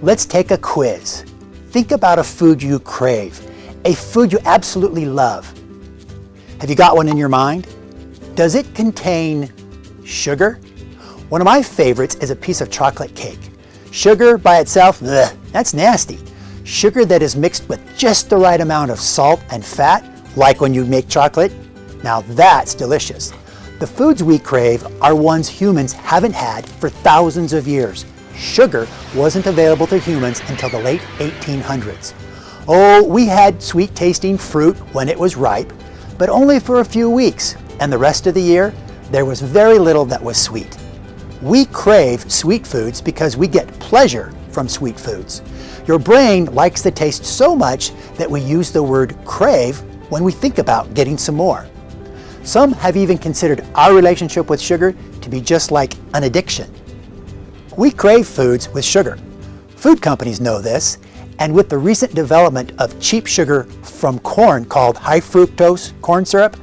let's take a quiz. Think about a food you crave, a food you absolutely love. Have you got one in your mind? Does it contain sugar? One of my favorites is a piece of chocolate cake. Sugar by itself, ugh, that's nasty. Sugar that is mixed with just the right amount of salt and fat, like when you make chocolate, now that's delicious. The foods we crave are ones humans haven't had for thousands of years. Sugar wasn't available to humans until the late 1800s. Oh, we had sweet tasting fruit when it was ripe, but only for a few weeks, and the rest of the year, there was very little that was sweet. We crave sweet foods because we get pleasure from sweet foods. Your brain likes the taste so much that we use the word crave when we think about getting some more. Some have even considered our relationship with sugar to be just like an addiction. We crave foods with sugar. Food companies know this, and with the recent development of cheap sugar from corn called high fructose corn syrup,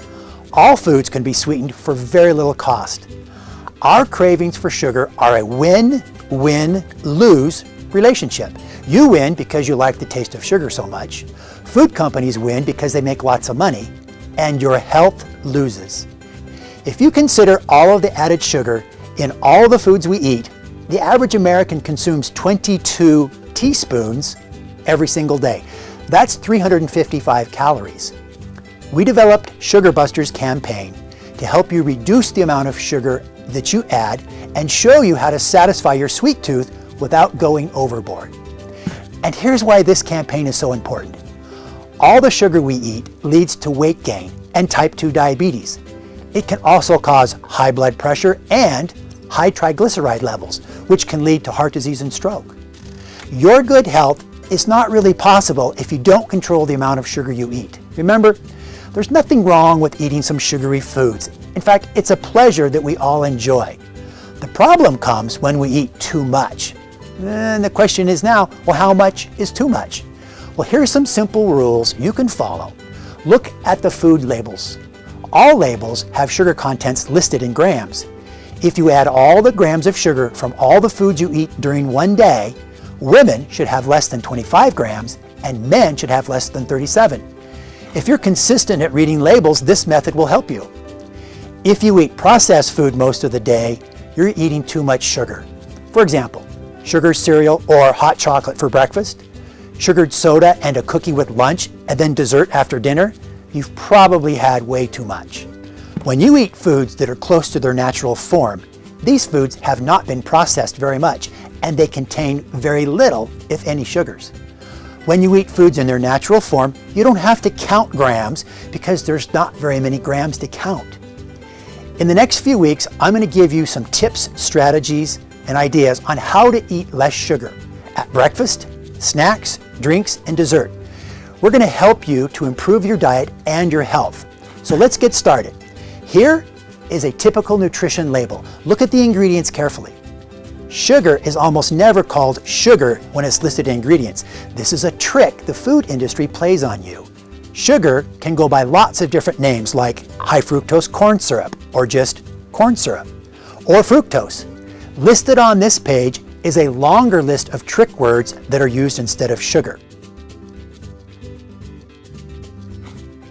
all foods can be sweetened for very little cost. Our cravings for sugar are a win-win-lose relationship. You win because you like the taste of sugar so much. Food companies win because they make lots of money, and your health loses. If you consider all of the added sugar in all the foods we eat, the average American consumes 22 teaspoons every single day. That's 355 calories. We developed Sugar Busters campaign to help you reduce the amount of sugar that you add and show you how to satisfy your sweet tooth without going overboard. And here's why this campaign is so important. All the sugar we eat leads to weight gain and type 2 diabetes. It can also cause high blood pressure and high triglyceride levels, which can lead to heart disease and stroke. Your good health is not really possible if you don't control the amount of sugar you eat. Remember, there's nothing wrong with eating some sugary foods. In fact, it's a pleasure that we all enjoy. The problem comes when we eat too much. And the question is now, well, how much is too much? Well, here's some simple rules you can follow. Look at the food labels. All labels have sugar contents listed in grams. If you add all the grams of sugar from all the foods you eat during one day, women should have less than 25 grams and men should have less than 37. If you're consistent at reading labels, this method will help you. If you eat processed food most of the day, you're eating too much sugar. For example, sugar cereal or hot chocolate for breakfast, sugared soda and a cookie with lunch, and then dessert after dinner, you've probably had way too much. When you eat foods that are close to their natural form, these foods have not been processed very much, and they contain very little, if any, sugars. When you eat foods in their natural form, you don't have to count grams because there's not very many grams to count. In the next few weeks, I'm going to give you some tips, strategies, and ideas on how to eat less sugar at breakfast, snacks, drinks, and dessert. We're going to help you to improve your diet and your health. So let's get started. Here is a typical nutrition label. Look at the ingredients carefully. Sugar is almost never called sugar when it's listed in ingredients. This is a trick the food industry plays on you. Sugar can go by lots of different names like high fructose corn syrup or just corn syrup or fructose. Listed on this page is a longer list of trick words that are used instead of sugar.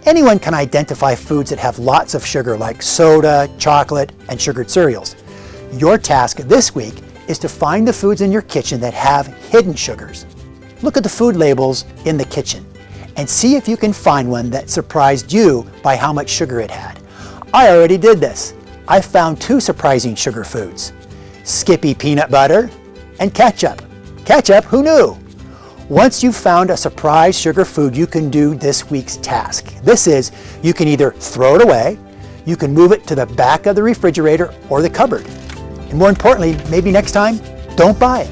Anyone can identify foods that have lots of sugar like soda, chocolate, and sugared cereals. Your task this week is to find the foods in your kitchen that have hidden sugars. Look at the food labels in the kitchen and see if you can find one that surprised you by how much sugar it had. I already did this. I found 2 surprising sugar foods: Skippy peanut butter and ketchup. Ketchup, who knew? Once you've found a surprise sugar food, you can do this week's task. This is, you can either throw it away, you can move it to the back of the refrigerator or the cupboard. And more importantly, maybe next time, don't buy it.